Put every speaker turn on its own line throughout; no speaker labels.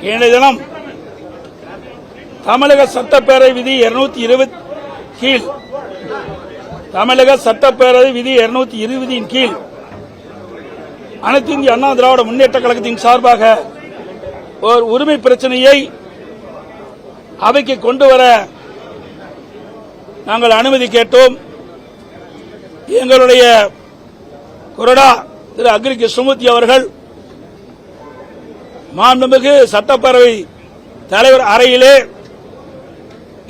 இன்றைய தினம் தமிழக சட்டப்பேரவை விதி 220 கீழ் தமிழக சட்டப்பேரவை விதி 220 கீழ் அனைத்து இந்திய அண்ணா திராவிட முன்னேற்ற கழகத்தின் சார்பாக ஒரு உரிமை பிரச்சனையை அவைக்கு கொண்டு வர நாங்கள் அனுமதி கேட்டோம். எங்களுடைய கொறடா திரு அக்ரி கிருஷ்ணமூர்த்தி அவர்கள் மாண்புமிகு சட்டப்பேரவை தலைவர் அறையிலே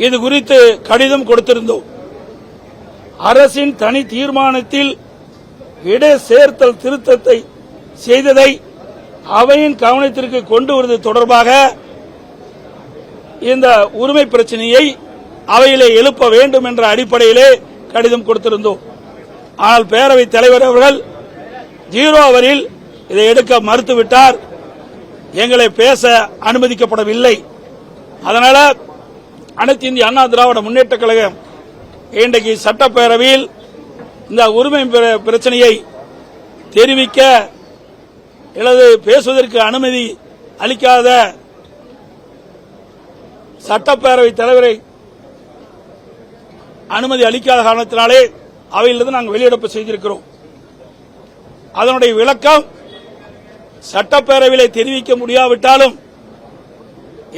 இது குறித்து கடிதம் கொடுத்திருந்தோம். அரசின் தனி தீர்மானத்தில் இடை சேர்த்தல் திருத்தத்தை செய்ததை அவையின் கவனத்திற்கு கொண்டு வருவது தொடர்பாக இந்த உரிமை பிரச்சனையை அவையிலே எழுப்ப வேண்டும் என்ற அடிப்படையிலே கடிதம் கொடுத்திருந்தோம். ஆனால் பேரவைத் தலைவர் அவர்கள் 0 அவரில் இதை எடுக்க மறுத்துவிட்டார். எங்களை பேச அனுமதிக்கப்படவில்லை. அதனால அனைத்து இந்திய அண்ணா திராவிட முன்னேற்ற கழகம் இன்றைக்கு சட்டப்பேரவையில் இந்த உரிமை பிரச்சனையை தெரிவிக்க அல்லது பேசுவதற்கு அனுமதி அளிக்காத சட்டப்பேரவை தலைவரை அனுமதி அளிக்காத காரணத்தினாலே அவையிலிருந்து நாங்கள் வெளியிடப்பு செய்திருக்கிறோம். அதனுடைய விளக்கம் சட்டப்பேரவையிலே தெரிவிக்க முடியாவிட்டாலும்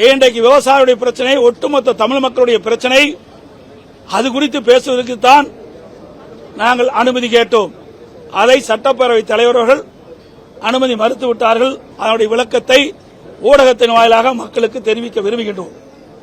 இன்றைக்கு விவசாயிகளுடைய பிரச்சனை, ஒட்டுமொத்த தமிழ் மக்களுடைய பிரச்சனை, அது குறித்து பேசுவதற்குத்தான் நாங்கள் அனுமதி கேட்டோம். அதை சட்டப்பேரவை தலைவர்கள் அனுமதி மறுத்துவிட்டார்கள். அதனுடைய விளக்கத்தை ஊடகத்தின் வாயிலாக மக்களுக்கு தெரிவிக்க விரும்புகின்றோம்.